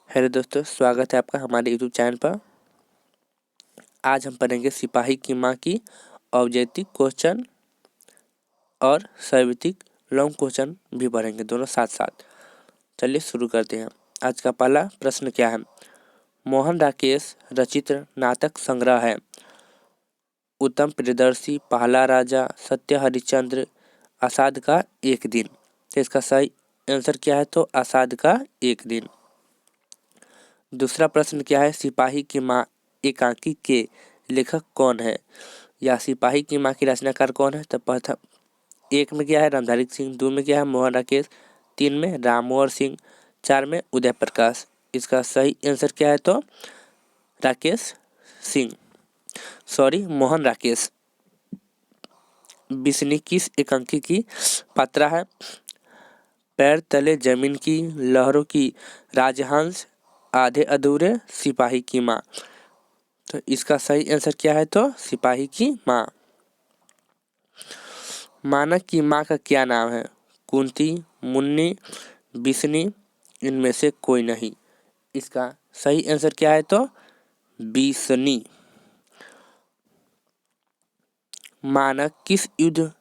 Hello दोस्तों, स्वागत है आपका हमारे यूट्यूब चैनल पर। आज हम पढ़ेंगे सिपाही की माँ की ऑब्जेक्टिव क्वेश्चन और सार्वत्रिक लॉन्ग क्वेश्चन भी पढ़ेंगे, दोनों साथ साथ। चलिए शुरू करते हैं। आज का पहला प्रश्न क्या है? मोहन राकेश रचित नाटक संग्रह है उत्तम प्रियदर्शी, पहला राजा, सत्य हरिश्चंद्र, आषाढ़ का एक दिन। तो इसका सही आंसर क्या है? तो आषाढ़ का एक दिन। दूसरा प्रश्न क्या है? सिपाही की माँ एकांकी के लेखक कौन है, या सिपाही की माँ की रचनाकार कौन है? तो प्रथम एक में क्या है? रामधारी सिंह, दो में क्या है? मोहन राकेश, तीन में रामवर सिंह, चार में उदय प्रकाश। इसका सही आंसर क्या है? तो राकेश सिंह, मोहन राकेश। बिस्नी किस एकांकी की पात्रा है? पैर तले जमीन की, लहरों की राजहंस, आधे अधूरे, सिपाही की माँ। तो इसका सही आंसर क्या है? तो सिपाही की माँ। मानक की माँ का क्या नाम है? कुंती, मुन्नी, बिस्नी, इनमें से कोई नहीं। इसका सही आंसर क्या है? तो बिस्नी। मानक किस युद्ध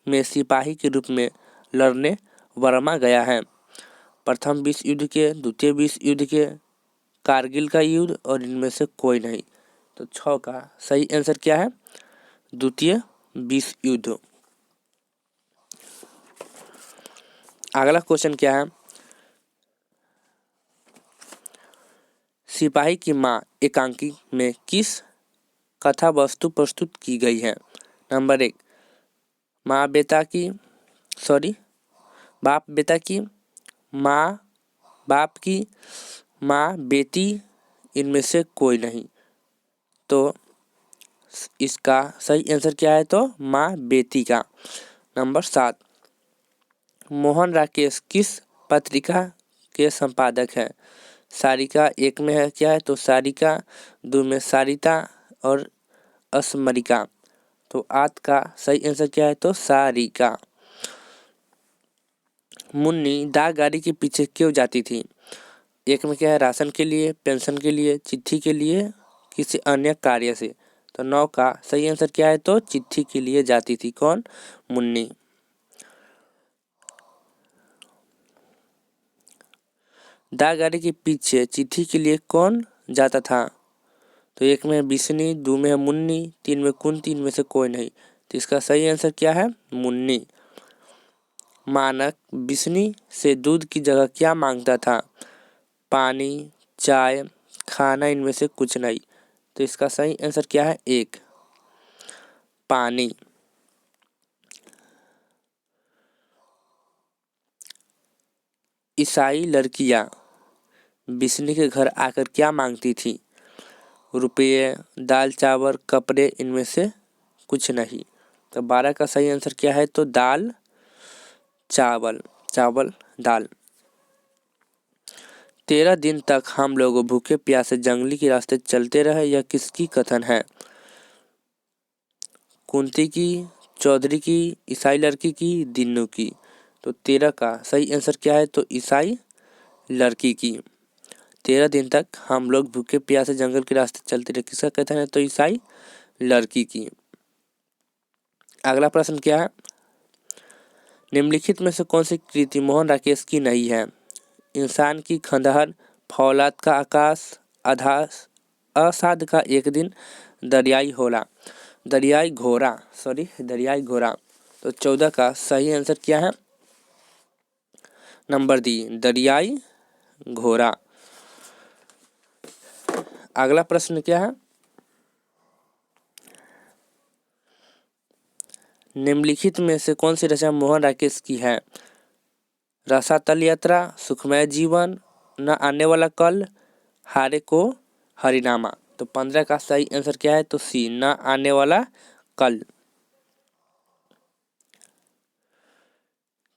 में सिपाही के रूप में लड़ने बर्मा गया है? प्रथम विश्व युद्ध के, द्वितीय विश्व युद्ध के, कारगिल का युद्ध, और इनमें से कोई नहीं। तो 6 का सही आंसर क्या है? द्वितीय विश्व युद्ध। अगला क्वेश्चन क्या है? सिपाही की माँ एकांकी में किस कथा वस्तु प्रस्तुत की गई है? नंबर 1, माँ बेटा की, बाप बेटा की, माँ बाप की, माँ बेटी, इनमें से कोई नहीं। तो इसका सही आंसर क्या है? तो माँ बेटी का। नंबर 7, मोहन राकेश किस पत्रिका के संपादक है? सारिका, एक में है क्या है? तो सारिका, दो में सारिता और असमरिका। तो आठ का सही आंसर क्या है? तो सारिका। मुन्नी डाक गाड़ी के पीछे क्यों जाती थी? एक में क्या है? राशन के लिए, पेंशन के लिए, चिट्ठी के लिए, किसी अन्य कार्य से। तो 9 का सही आंसर क्या है? तो चिट्ठी के लिए जाती थी। कौन? मुन्नी। डाक गाड़ी के पीछे चिट्ठी के लिए कौन जाता था? तो एक में बिस्नी, दो में है मुन्नी, तीन में कुंती, तीन में से कोई नहीं। तो इसका सही आंसर क्या है? मुन्नी। मानक बिस्नी से दूध की जगह क्या मांगता था? पानी, चाय, खाना, इनमें से कुछ नहीं। तो इसका सही आंसर क्या है? 1, पानी। ईसाई लड़कियां बिस्नी के घर आकर क्या मांगती थी? रुपये, दाल चावल, कपड़े, इनमें से कुछ नहीं। तो 12 का सही आंसर क्या है? तो दाल चावल, दाल। 13 दिन तक हम लोग भूखे प्यासे जंगली के रास्ते चलते रहे, यह किसकी कथन है? कुंती की, चौधरी की, ईसाई लड़की की, दिन्नू की। तो 13 का सही आंसर क्या है? तो ईसाई लड़की की। 13 दिन तक हम लोग भूखे प्यासे जंगल के रास्ते चलते रहे, किसका कथन है? तो ईसाई लड़की की। अगला प्रश्न क्या है? निम्नलिखित में से कौन सी कृति मोहन राकेश की नहीं है? इंसान की खंडहर, फौलाद का आकाश, आधास, अषाढ़ का एक दिन, दरियाई घोड़ा। तो 14 का सही आंसर क्या है? नंबर डी, दरियाई घोड़ा। अगला प्रश्न क्या है? निम्नलिखित में से कौन सी रचना मोहन राकेश की है? रसातल यात्रा, सुखमय जीवन, न आने वाला कल, हारे को हरिनामा। तो 15 का सही आंसर क्या है? तो सी, न आने वाला कल।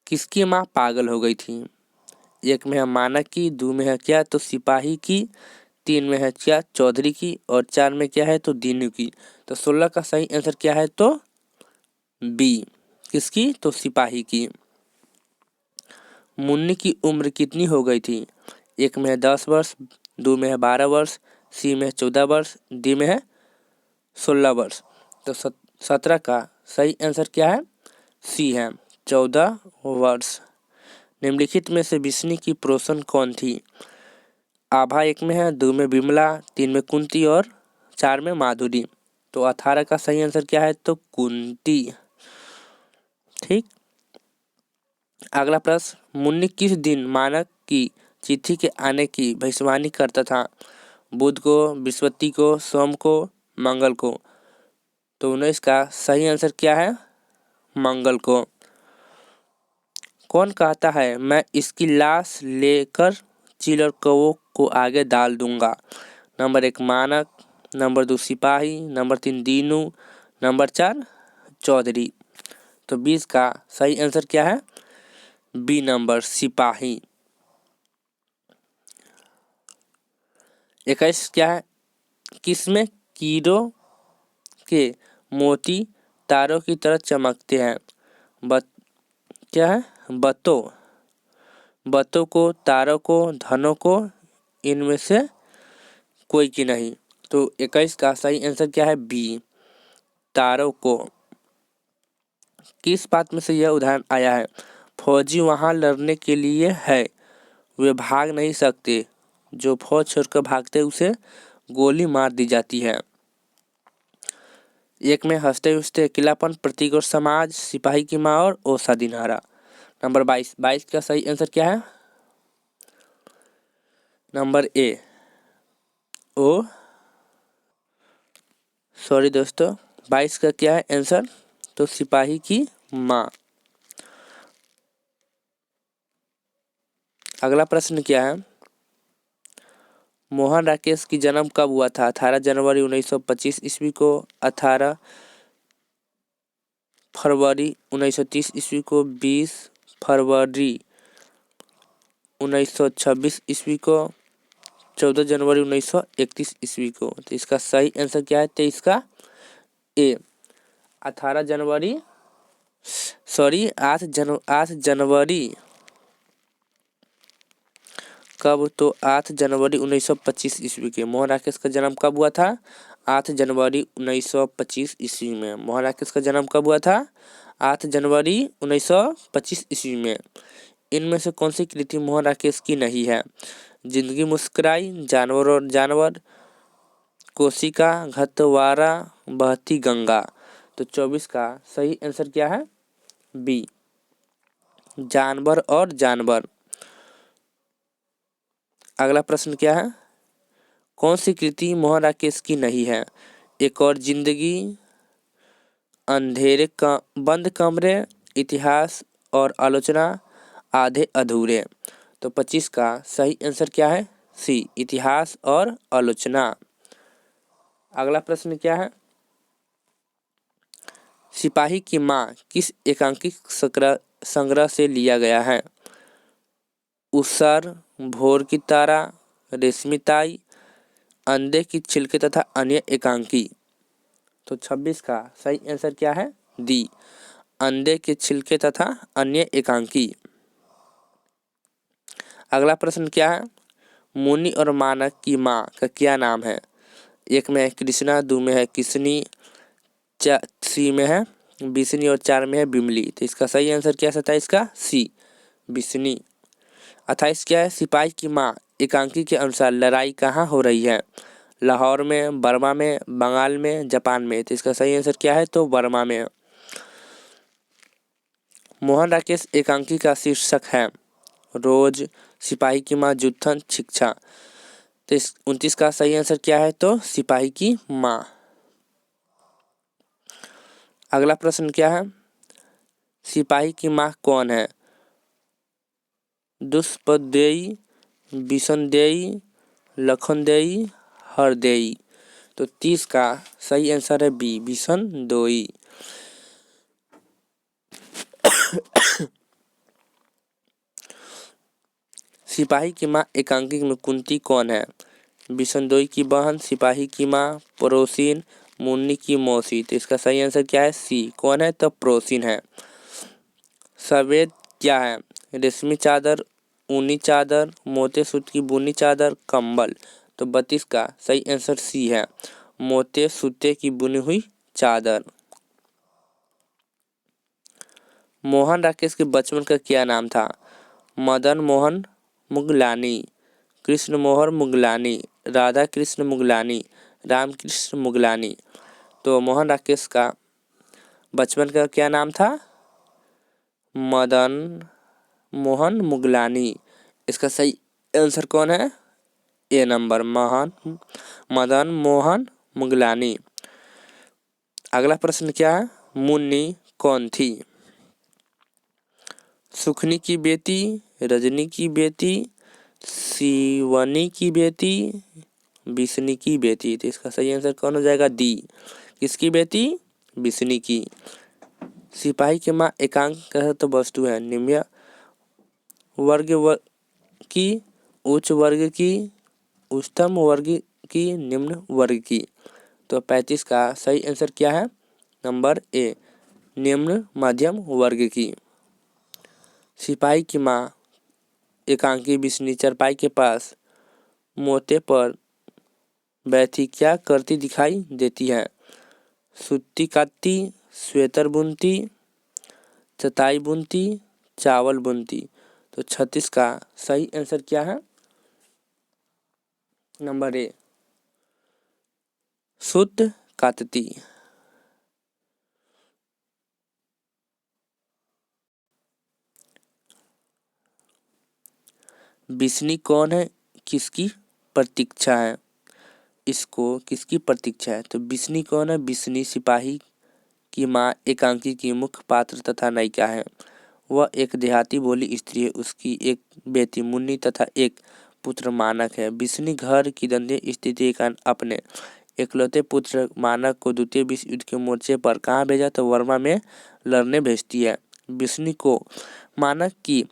किसकी माँ पागल हो गई थी? एक में है मानक की, दो में है क्या? तो सिपाही की, तीन में है क्या? चौधरी की, और चार में क्या है? तो दीनू की। तो 16 का सही आंसर क्या है? तो बी, किसकी? तो सिपाही की। मुन्नी की उम्र कितनी हो गई थी? एक में है 10 वर्ष, दो में है 12 वर्ष, सी में है 14 वर्ष, डी में है 16 वर्ष। तो 17 का सही आंसर क्या है? सी है, 14 वर्ष। निम्नलिखित में से विष्णु की पड़ोसन कौन थी? आभा एक में है, दो में विमला, तीन में कुंती और चार में माधुरी। तो 18 का सही आंसर क्या है? तो कुंती। ठीक। अगला प्रश्न, मुन्नी किस दिन मानक की चिट्ठी के आने की भविष्यवाणी करता था? बुध को, बृहस्पति को, सोम को, मंगल को। तो 19 का सही आंसर क्या है? मंगल को। कौन कहता है मैं इसकी लाश लेकर चील और कौवों को आगे डाल दूंगा? नंबर 1 मानक, नंबर 2 सिपाही, नंबर 3 दीनू, नंबर 4 चौधरी। तो 20 का सही आंसर क्या है? बी नंबर, सिपाही। 21 क्या है? किसमें कीड़ों के मोती तारों की तरह चमकते हैं? क्या है? बतों को, तारों को, धनों को, इनमें से कोई की नहीं। तो 21 का सही आंसर क्या है? बी, तारों को। किस बात में से यह उदाहरण आया है? फौजी वहां लड़ने के लिए है, वे भाग नहीं सकते, जो फौज छोड़कर भागते उसे गोली मार दी जाती है। एक में हंसते हुस्ते अकेलापन, प्रतीक और समाज, सिपाही की माँ और ओसा दिनहरा। नंबर 22 का सही आंसर क्या है? नंबर ए, ओ सॉरी दोस्तों, 22 का क्या है आंसर? तो सिपाही की माँ। अगला प्रश्न क्या है? मोहन राकेश की जन्म कब हुआ था? 18 जनवरी 1925 ईस्वी को, 18 फरवरी 1930 ईस्वी को, 20 फरवरी 1926 ईस्वी को, 14 जनवरी 1931 ईस्वी को। तो इसका सही आंसर क्या है? 23 का ए, 18 जनवरी सॉरी 8 जनवरी कब? तो 8 जनवरी 1925 ईस्वी के। मोहन राकेश का जन्म कब हुआ था? 8 जनवरी 1925 ईस्वी में। मोहन राकेश का जन्म कब हुआ था? 8 जनवरी 1925 ईस्वी में। इनमें से कौन सी कृति मोहन राकेश की नहीं है? जिंदगी मुस्कुराई, जानवर और जानवर, कोशिका, घतवारा, बहती गंगा। तो 24 का सही आंसर क्या है? बी, जानवर और जानवर। अगला प्रश्न क्या है? कौन सी कृति मोहन राकेश की नहीं है? एक और जिंदगी, अंधेरे का बंद कमरे, इतिहास और आलोचना, आधे अधूरे। तो 25 का सही आंसर क्या है? सी, इतिहास और आलोचना। अगला प्रश्न क्या है? सिपाही की माँ किस एकांकिक संग्रह से लिया गया है? उसर, भोर की तारा, रेशमी ताई, अंडे की छिलके तथा अन्य एकांकी। तो 26 का सही आंसर क्या है? डी, अंडे के छिलके तथा अन्य एकांकी। अगला प्रश्न क्या है? मुनि और मानक की माँ का क्या नाम है? एक में है कृष्णा, दो में है किसनी, सी में है बिसनी और चार में है बिमली। तो इसका सही आंसर क्या है? 27 का सी, बिसनी। 28 क्या है? सिपाही की माँ एकांकी के अनुसार लड़ाई कहाँ हो रही है? लाहौर में, बर्मा में, बंगाल में, जापान में। तो इसका सही आंसर क्या है? तो बर्मा में। मोहन राकेश एकांकी का शीर्षक है रोज, सिपाही की माँ, जुत्थन, शिक्षा। तो 29 का सही आंसर क्या है? तो सिपाही की माँ। अगला प्रश्न क्या है? सिपाही की माँ कौन है? दुष्पदेयी, बिसनदेयी, लखनदेयी, हरदेयी। तो 30 का सही आंसर है बी, बिसनदोई। सिपाही की माँ एकांकी में कुंती कौन है? बिसनदोई की बहन, सिपाही की माँ, पड़ोसिन, मुन्नी की मौसी। तो इसका सही आंसर क्या है? सी, कौन है? तो पड़ोसिन है। सफेद क्या है? रेशमी चादर, ऊनी चादर, मोटे सूत की बुनी चादर, कंबल। तो 32 का सही आंसर सी है, मोटे सूते की बुनी हुई चादर। मोहन राकेश के बचपन का क्या नाम था? मदन मोहन मुगलानी, कृष्ण मोहन मुगलानी, राधा कृष्ण मुगलानी, रामकृष्ण मुगलानी। तो मोहन राकेश का बचपन का क्या नाम था? मदन मोहन मुगलानी। इसका सही आंसर कौन है? ए नंबर, मदन मोहन मुगलानी। अगला प्रश्न क्या है? मुन्नी कौन थी? सुखनी की बेटी, रजनी की बेटी, शिवनी की बेटी, बिस्नी की बेटी। तो इसका सही आंसर कौन हो जाएगा? डी। किसकी बेटी? बिस्नी की। सिपाही की माँ एकांक तो वस्तु है, निम्न वर्ग की, उच्च वर्ग की, उच्चतम वर्ग की, निम्न वर्ग की। तो 35 का सही आंसर क्या है? नंबर ए, निम्न मध्यम वर्ग की। सिपाही की माँ एकांकी बिस्नी चारपाई के पास मोते पर बैठी क्या करती दिखाई देती है? सूती काटती, स्वेटर बुनती, चटाई बुनती, चावल बुनती। तो 36 का सही आंसर क्या है? नंबर ए, सूत काटती। बिस्नी कौन है? किसकी प्रतीक्षा है? इसको किसकी प्रतीक्षा है? तो बिस्नी कौन है? बिस्नी सिपाही की माँ एकांकी की मुख्य पात्र तथा नायिका है। वह एक देहाती बोली स्त्री है। उसकी एक बेटी मुन्नी तथा एक पुत्र मानक है। बिस्नी घर की दयनीय स्थिति के कारण अपने इकलौते पुत्र मानक को द्वितीय विश्व युद्ध के मोर्चे पर कहाँ भेजा? तो वर्मा में लड़ने भेजती है। बिस्नी को मानक की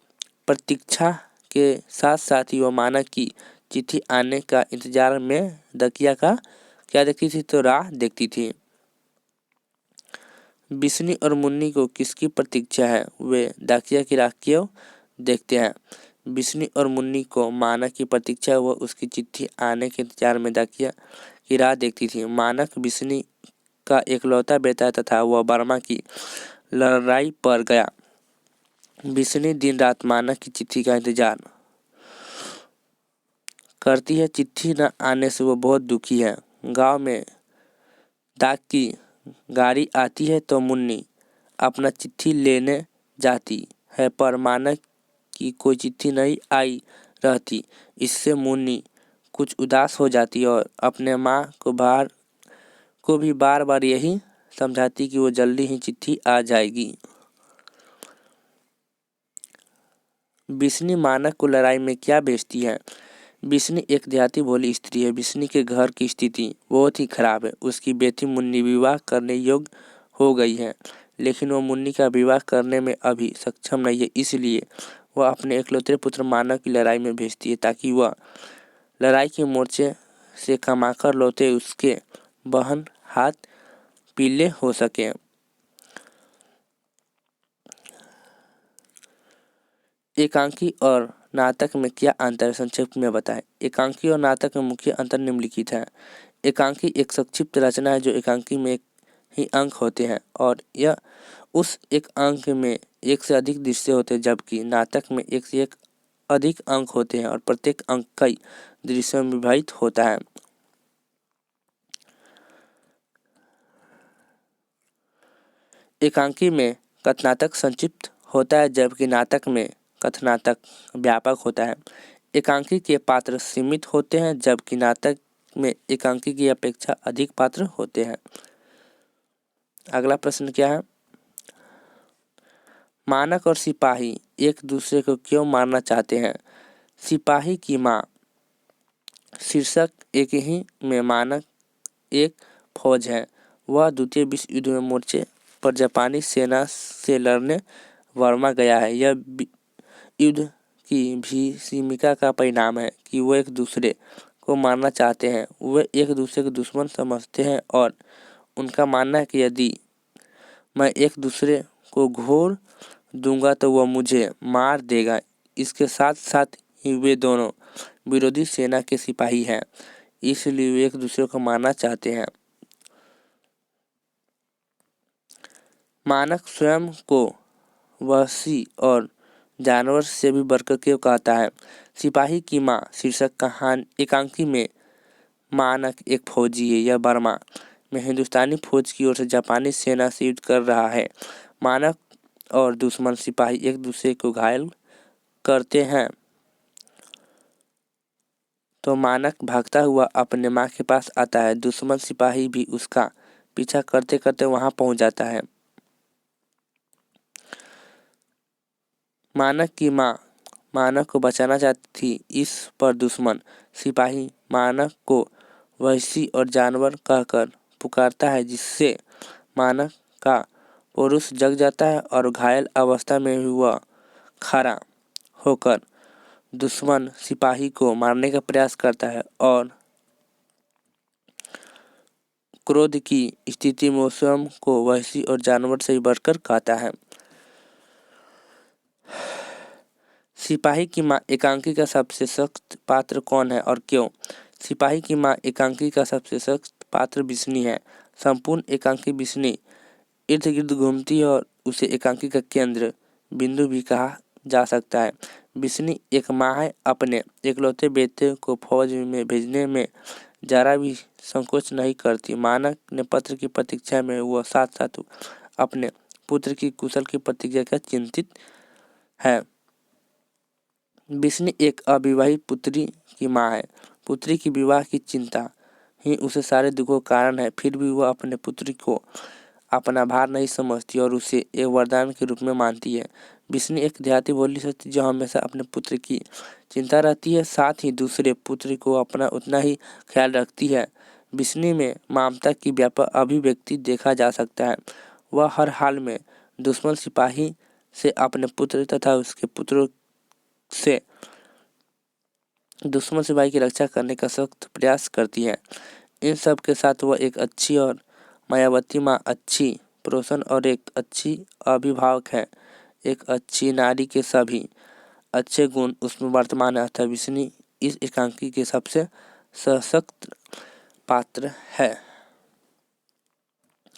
प्रतीक्षा के साथ साथ ही वह मानक की चिट्ठी आने का इंतजार में दकिया का क्या देखती थी? तो राह देखती थी। बिस्नी और मुन्नी को किसकी प्रतीक्षा है? वे डाकिया की राह क्यों देखते हैं? बिस्नी और मुन्नी को मानक की प्रतीक्षा व उसकी चिट्ठी आने के इंतजार में डाकिया की राह देखती थी। मानक बिस्नी का एकलौता बेटा तथा वह बर्मा की लड़ाई पर गया। बिस्नी दिन रात मानक की चिट्ठी का इंतजार करती है। चिट्ठी न आने से वो बहुत दुखी है। गांव में डाक की गाड़ी आती है तो मुन्नी अपना चिट्ठी लेने जाती है, पर मानक की कोई चिट्ठी नहीं आई रहती। इससे मुन्नी कुछ उदास हो जाती और अपने माँ को भी बार बार यही समझाती कि वो जल्दी ही चिट्ठी आ जाएगी। बिस्नी मानक को लड़ाई में क्या बेचती है? बिस्नी एक देहाती भोली स्त्री है। बिस्नी के घर की स्थिति बहुत ही खराब है। उसकी बेटी मुन्नी विवाह करने योग्य हो गई है, लेकिन वो मुन्नी का विवाह करने में अभी सक्षम नहीं है। इसलिए वह अपने इकलौते पुत्र मानक की लड़ाई में भेजती है ताकि वह लड़ाई के मोर्चे से कमाकर लौटे उसके बहन हाथ पीले हो सके। एकांकी और नाटक में क्या अंतर है? संक्षिप्त में बताएं। एकांकी और नाटक में मुख्य अंतर निम्नलिखित है। एकांकी एक संक्षिप्त रचना है जो एकांकी में एक ही अंक होते हैं और यह उस एक अंक में एक से अधिक दृश्य होते हैं, जबकि नाटक में एक से एक अधिक अंक होते हैं और प्रत्येक अंक कई दृश्यों में विभाजित होता है। एकांकी में कथनाटक संक्षिप्त होता है, जबकि नाटक में कथनाटक व्यापक होता है। एकांकी के पात्र सीमित होते हैं, जबकि नाटक में एकांकी की अपेक्षा अधिक पात्र होते हैं। अगला प्रश्न क्या है? मानक और सिपाही एक दूसरे को क्यों मारना चाहते हैं? सिपाही की मां शीर्षक एक ही में मानक एक फौज है। वह द्वितीय विश्व युद्ध में मोर्चे पर जापानी सेना से लड़ने वर्मा गया है। यह युद्ध की भीषिका का परिणाम है कि वो एक दूसरे को मारना चाहते हैं। वे एक दूसरे को दुश्मन समझते हैं और उनका मानना है कि यदि मैं एक दूसरे को घोर दूंगा तो वह मुझे मार देगा। इसके साथ साथ ही वे दोनों विरोधी सेना के सिपाही हैं, इसलिए वे एक दूसरे को मारना चाहते हैं। मानक स्वयं को वहशी और जानवर से भी बढ़कर क्यों कहता है? सिपाही की माँ शीर्षक कहानी एकांकी में मानक एक फौजी है। यह बर्मा में हिंदुस्तानी फौज की ओर से जापानी सेना से युद्ध कर रहा है। मानक और दुश्मन सिपाही एक दूसरे को घायल करते हैं तो मानक भागता हुआ अपने माँ के पास आता है। दुश्मन सिपाही भी उसका पीछा करते करते वहां पहुंच जाता है। मानक की माँ मानक को बचाना चाहती थी, इस पर दुश्मन सिपाही मानक को वहशी और जानवर कहकर पुकारता है, जिससे मानक का पुरुष जग जाता है और घायल अवस्था में हुआ खड़ा होकर दुश्मन सिपाही को मारने का प्रयास करता है और क्रोध की स्थिति में स्वयं को वहशी और जानवर से बढ़कर कहता है। सिपाही की माँ एकांकी का सबसे सख्त पात्र कौन है और क्यों? सिपाही की माँ एकांकी का सबसे सख्त पात्र बिस्नी है। संपूर्ण एकांकी बिस्नी इर्द गिर्द घूमती है और उसे एकांकी का केंद्र बिंदु भी कहा जा सकता है। बिस्नी एक माँ है, अपने इकलौते बेटे को फौज में भेजने में जरा भी संकोच नहीं करती। मानक ने पत्र की प्रतीक्षा में वह साथ साथ अपने पुत्र की कुशल की प्रतीक्षा का चिंतित है। बिस्नी एक अविवाहित पुत्री की माँ है। पुत्री की विवाह की चिंता ही उसे सारे दुखों का कारण है। फिर भी वह अपने पुत्री को अपना भार नहीं समझती और उसे एक वरदान के रूप में मानती है। बिस्नी एक देहाती बोली सकती जो हमेशा अपने पुत्र की चिंता रहती है, साथ ही दूसरे पुत्र को अपना उतना ही ख्याल रखती है। बिस्नी में ममता की व्यापक अभिव्यक्ति देखा जा सकता है। वह हर हाल में दुश्मन सिपाही से अपने पुत्र तथा उसके पुत्रों से दुश्मन सिपाही की रक्षा करने का सख्त प्रयास करती है। इन सब के साथ वह एक अच्छी और मायावती माँ, अच्छी पड़ोसन और एक अच्छी अभिभावक है। एक अच्छी नारी के सभी अच्छे गुण उसमें वर्तमान है, अतः बिस्नी इस एकांकी के सबसे सशक्त पात्र है।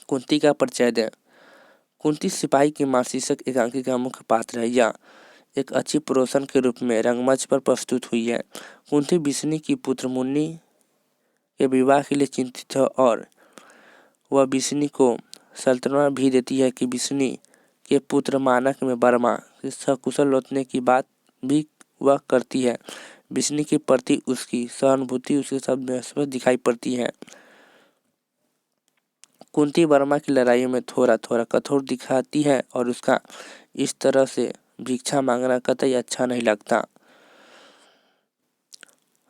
कुंती का परिचय दें। कुंती सिपाही की माँ शीर्षक एकांकी का मुख्य पात्र है। यह एक अच्छी पड़ोसन के रूप में रंगमंच पर प्रस्तुत हुई है। कुंती बिस्नी की पुत्र मुन्नी के विवाह के लिए चिंतित है और वह बिस्नी को सल्तनत भी देती है कि बिस्नी के पुत्र मानक में बर्मा के सकुशल लौटने की बात भी वह करती है। बिस्नी के प्रति उसकी सहानुभूति उसके शब्द में स्पष्ट दिखाई पड़ती है। कुंती बर्मा की लड़ाई में थोड़ा थोड़ा कठोर दिखाती है और उसका इस तरह से भिक्षा मांगना कतई अच्छा नहीं लगता।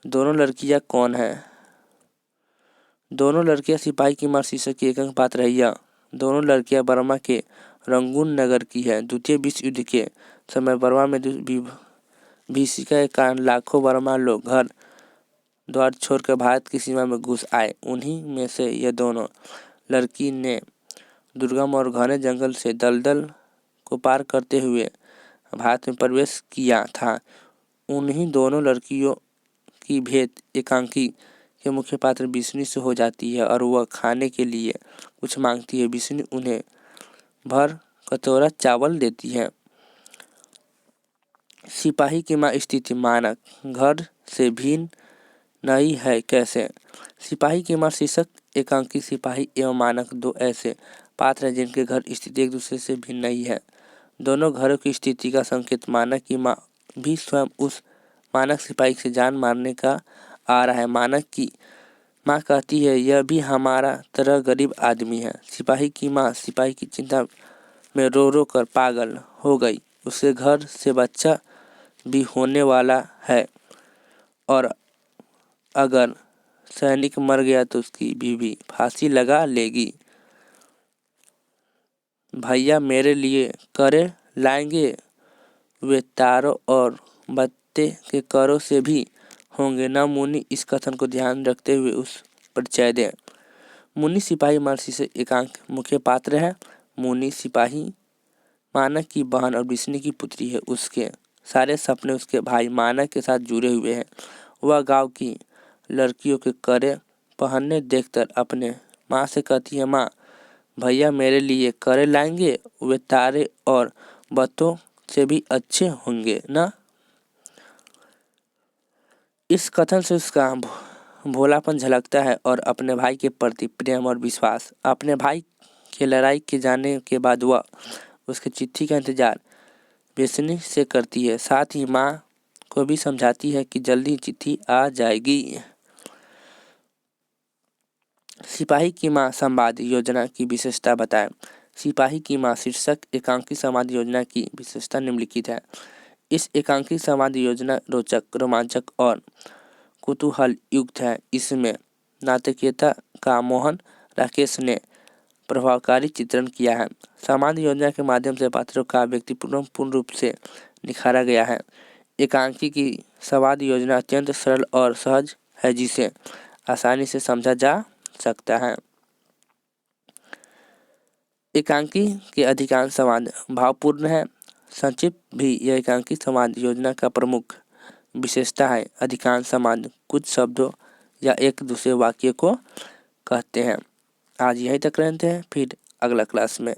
दोनों लड़कियां कौन है? दोनों लड़कियां सिपाही की माँ शीर्षक की एकांक पात्र है। यह दोनों लड़कियां बर्मा के रंगून नगर की है। द्वितीय विश्व युद्ध के समय बर्मा में भीषिका के कारण लाखों बर्मा लोग घर द्वार छोड़कर भारत की सीमा में घुस आए। उन्हीं में से यह दोनों लड़की ने दुर्गम और घने जंगल से दलदल को पार करते हुए भारत में प्रवेश किया था। उन्हीं दोनों लड़कियों की भेंट एकांकी के मुख्य पात्र बिस्नी से हो जाती है और वह खाने के लिए कुछ मांगती है। बिस्नी उन्हें भर कटोरा चावल देती है। सिपाही की माँ स्थिति मानक घर से भिन्न नहीं है कैसे? सिपाही की माँ शीर्षक एकांकी सिपाही एवं मानक दो ऐसे पात्र हैं जिनके घर स्थिति एक दूसरे से भिन्न नहीं है। दोनों घरों की स्थिति का संकेत मानक की माँ भी स्वयं उस मानक सिपाही से जान मारने का आ रहा है। मानक की माँ कहती है यह भी हमारा तरह गरीब आदमी है। सिपाही की माँ सिपाही की चिंता में रो रो कर पागल हो गई। उसके घर से बच्चा भी होने वाला है और अगर सैनिक मर गया तो उसकी बीवी फांसी लगा लेगी। भैया मेरे लिए करे लाएंगे, वे तारों और बत्ते के करों से भी होंगे न। मुनि इस कथन को ध्यान रखते हुए उस परिचय दें। मुनि सिपाही मानसी से एकांक मुख्य पात्र है। मुनि सिपाही मानक की बहन और बिस्नी की पुत्री है। उसके सारे सपने उसके भाई मानव के साथ जुड़े हुए हैं। वह गांव की लड़कियों के कड़े पहनने देखकर अपने माँ से कहती है, माँ भैया मेरे लिए कड़े लाएंगे, वे तारे और बातों से भी अच्छे होंगे ना। इस कथन से उसका भोलापन झलकता है और अपने भाई के प्रति प्रेम और विश्वास। अपने भाई की लड़ाई के जाने के बाद वह उसके चिट्ठी का इंतजार बेचैनी से करती है। साथ ही माँ को भी समझाती है कि जल्दी चिट्ठी आ जाएगी। सिपाही की माँ संवाद योजना की विशेषता बताएं। सिपाही की माँ शीर्षक एकांकी संवाद योजना की विशेषता निम्नलिखित है। इस एकांकी संवाद योजना रोचक, रोमांचक और कुतूहल युक्त है। इसमें नाटकीयता का मोहन राकेश ने प्रभावकारी चित्रण किया है। संवाद योजना के माध्यम से पात्रों का व्यक्तित्व पूर्ण रूप से निखारा गया है। एकांकी की संवाद योजना अत्यंत सरल और सहज है, जिसे आसानी से समझा जा सकता है। एकांकी के अधिकांश संवाद भावपूर्ण है। संक्षिप्त भी यह एकांकी संवाद योजना का प्रमुख विशेषता है। अधिकांश संवाद कुछ शब्दों या एक दूसरे वाक्य को कहते हैं। आज यहीं तक रहते हैं, फिर अगला क्लास में